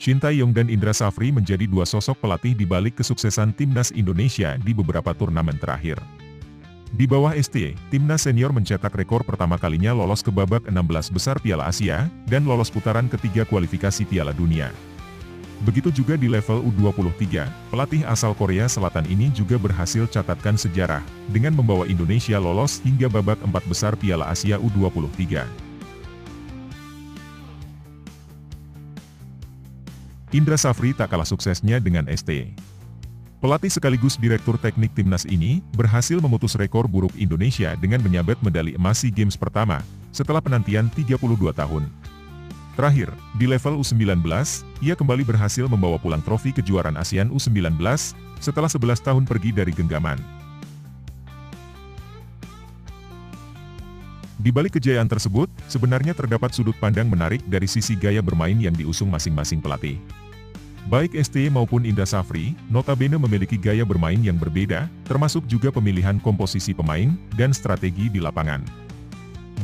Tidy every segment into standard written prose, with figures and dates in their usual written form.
Shin Tae-yong dan Indra Safri menjadi dua sosok pelatih di balik kesuksesan timnas Indonesia di beberapa turnamen terakhir. Di bawah ST, timnas senior mencetak rekor pertama kalinya lolos ke babak 16 besar Piala Asia, dan lolos putaran ketiga kualifikasi Piala Dunia. Begitu juga di level U23, pelatih asal Korea Selatan ini juga berhasil catatkan sejarah, dengan membawa Indonesia lolos hingga babak 4 besar Piala Asia U23. Indra Safri tak kalah suksesnya dengan ST. Pelatih sekaligus direktur teknik timnas ini, berhasil memutus rekor buruk Indonesia dengan menyabet medali emas SEA Games pertama, setelah penantian 32 tahun. Terakhir, di level U19, ia kembali berhasil membawa pulang trofi kejuaraan ASEAN U19, setelah 11 tahun pergi dari genggaman. Di balik kejayaan tersebut, sebenarnya terdapat sudut pandang menarik dari sisi gaya bermain yang diusung masing-masing pelatih. Baik ST maupun Indra Safri, notabene memiliki gaya bermain yang berbeda, termasuk juga pemilihan komposisi pemain, dan strategi di lapangan.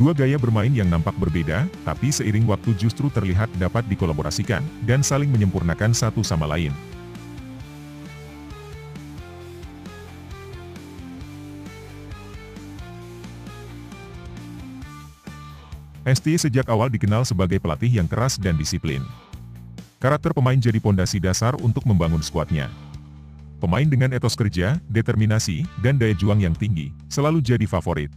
Dua gaya bermain yang nampak berbeda, tapi seiring waktu justru terlihat dapat dikolaborasikan, dan saling menyempurnakan satu sama lain. ST sejak awal dikenal sebagai pelatih yang keras dan disiplin. Karakter pemain jadi pondasi dasar untuk membangun skuadnya. Pemain dengan etos kerja, determinasi, dan daya juang yang tinggi, selalu jadi favorit.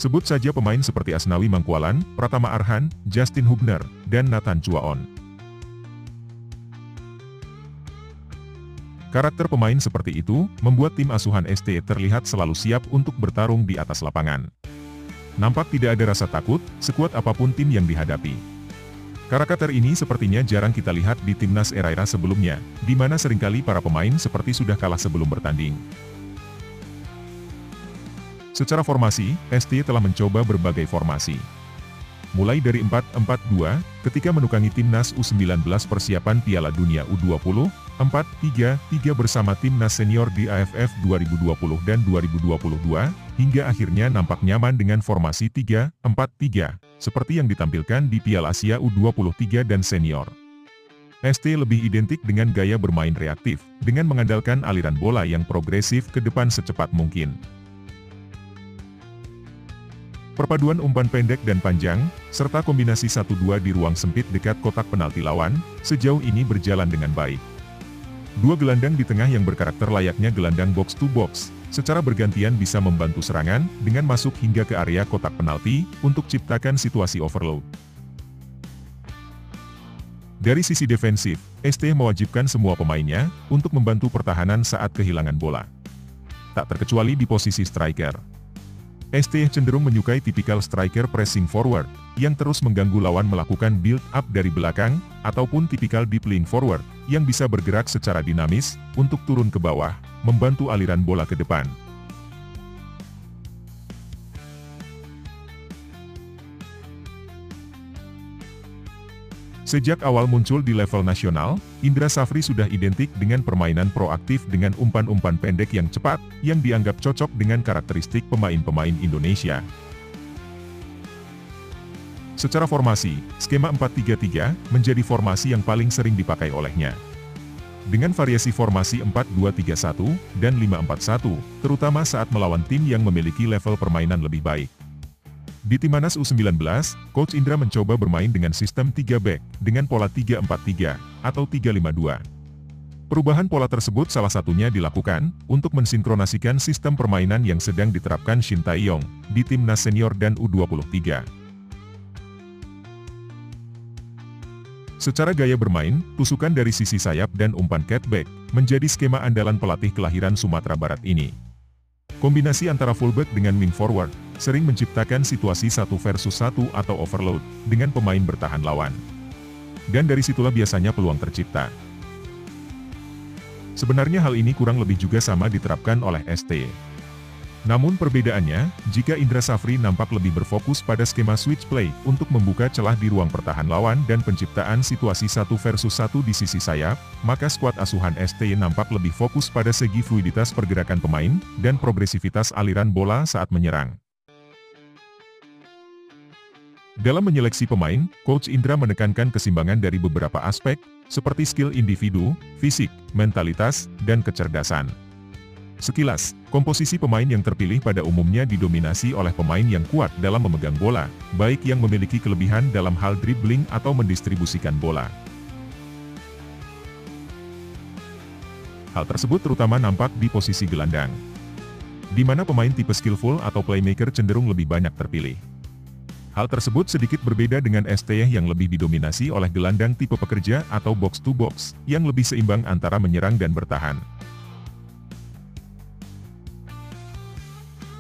Sebut saja pemain seperti Asnawi Mangkualam, Pratama Arhan, Justin Hubner, dan Nathan Chuaon. Karakter pemain seperti itu, membuat tim asuhan ST terlihat selalu siap untuk bertarung di atas lapangan. Nampak tidak ada rasa takut, sekuat apapun tim yang dihadapi. Karakter ini sepertinya jarang kita lihat di timnas era-era sebelumnya, di mana seringkali para pemain seperti sudah kalah sebelum bertanding. Secara formasi, ST telah mencoba berbagai formasi. Mulai dari 4-4-2, ketika menukangi timnas U19 persiapan Piala Dunia U20, 4-3-3 bersama timnas senior di AFF 2020 dan 2022, hingga akhirnya nampak nyaman dengan formasi 3-4-3, seperti yang ditampilkan di Piala Asia U23 dan senior. ST lebih identik dengan gaya bermain reaktif, dengan mengandalkan aliran bola yang progresif ke depan secepat mungkin. Perpaduan umpan pendek dan panjang, serta kombinasi 1-2 di ruang sempit dekat kotak penalti lawan, sejauh ini berjalan dengan baik. Dua gelandang di tengah yang berkarakter layaknya gelandang box-to-box, secara bergantian bisa membantu serangan, dengan masuk hingga ke area kotak penalti, untuk ciptakan situasi overload. Dari sisi defensif, ST mewajibkan semua pemainnya, untuk membantu pertahanan saat kehilangan bola. Tak terkecuali di posisi striker. ST cenderung menyukai tipikal striker pressing forward, yang terus mengganggu lawan melakukan build-up dari belakang, ataupun tipikal deep lying forward, yang bisa bergerak secara dinamis, untuk turun ke bawah, membantu aliran bola ke depan. Sejak awal muncul di level nasional, Indra Safri sudah identik dengan permainan proaktif dengan umpan-umpan pendek yang cepat, yang dianggap cocok dengan karakteristik pemain-pemain Indonesia. Secara formasi, skema 4-3-3 menjadi formasi yang paling sering dipakai olehnya. Dengan variasi formasi 4-2-3-1 dan 5-4-1, terutama saat melawan tim yang memiliki level permainan lebih baik. Di Timnas U19, Coach Indra mencoba bermain dengan sistem 3 back, dengan pola 3-4-3, atau 3-5-2. Perubahan pola tersebut salah satunya dilakukan, untuk mensinkronasikan sistem permainan yang sedang diterapkan Shin Tae-yong, di Timnas Senior dan U23. Secara gaya bermain, tusukan dari sisi sayap dan umpan cutback, menjadi skema andalan pelatih kelahiran Sumatera Barat ini. Kombinasi antara fullback dengan wing forward, sering menciptakan situasi 1 versus 1 atau overload, dengan pemain bertahan lawan. Dan dari situlah biasanya peluang tercipta. Sebenarnya hal ini kurang lebih juga sama diterapkan oleh ST. Namun perbedaannya, jika Indra Safri nampak lebih berfokus pada skema switch play, untuk membuka celah di ruang pertahan lawan dan penciptaan situasi 1 versus 1 di sisi sayap, maka skuad asuhan ST nampak lebih fokus pada segi fluiditas pergerakan pemain, dan progresivitas aliran bola saat menyerang. Dalam menyeleksi pemain, Coach Indra menekankan keseimbangan dari beberapa aspek, seperti skill individu, fisik, mentalitas, dan kecerdasan. Sekilas, komposisi pemain yang terpilih pada umumnya didominasi oleh pemain yang kuat dalam memegang bola, baik yang memiliki kelebihan dalam hal dribbling atau mendistribusikan bola. Hal tersebut terutama nampak di posisi gelandang, di mana pemain tipe skillful atau playmaker cenderung lebih banyak terpilih. Hal tersebut sedikit berbeda dengan STY yang lebih didominasi oleh gelandang tipe pekerja atau box-to-box, yang lebih seimbang antara menyerang dan bertahan.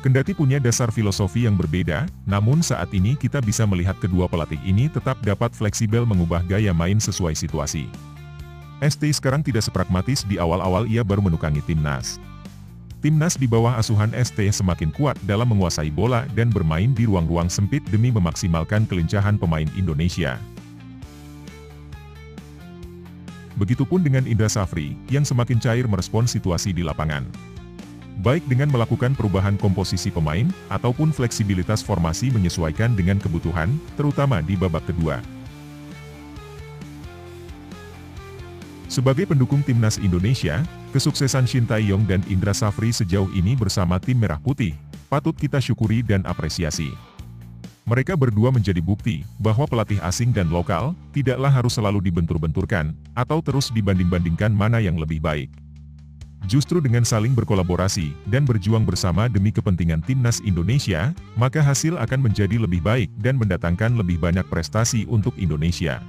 Kendati punya dasar filosofi yang berbeda, namun saat ini kita bisa melihat kedua pelatih ini tetap dapat fleksibel mengubah gaya main sesuai situasi. STY sekarang tidak sepragmatis di awal-awal ia baru menukangi timnas. Timnas di bawah asuhan STY semakin kuat dalam menguasai bola dan bermain di ruang-ruang sempit demi memaksimalkan kelincahan pemain Indonesia. Begitupun dengan Indra Safri, yang semakin cair merespons situasi di lapangan. Baik dengan melakukan perubahan komposisi pemain, ataupun fleksibilitas formasi menyesuaikan dengan kebutuhan, terutama di babak kedua. Sebagai pendukung timnas Indonesia, kesuksesan Shin Tae-yong dan Indra Safri sejauh ini bersama tim Merah Putih, patut kita syukuri dan apresiasi. Mereka berdua menjadi bukti bahwa pelatih asing dan lokal tidaklah harus selalu dibentur-benturkan, atau terus dibanding-bandingkan mana yang lebih baik. Justru dengan saling berkolaborasi dan berjuang bersama demi kepentingan timnas Indonesia, maka hasil akan menjadi lebih baik dan mendatangkan lebih banyak prestasi untuk Indonesia.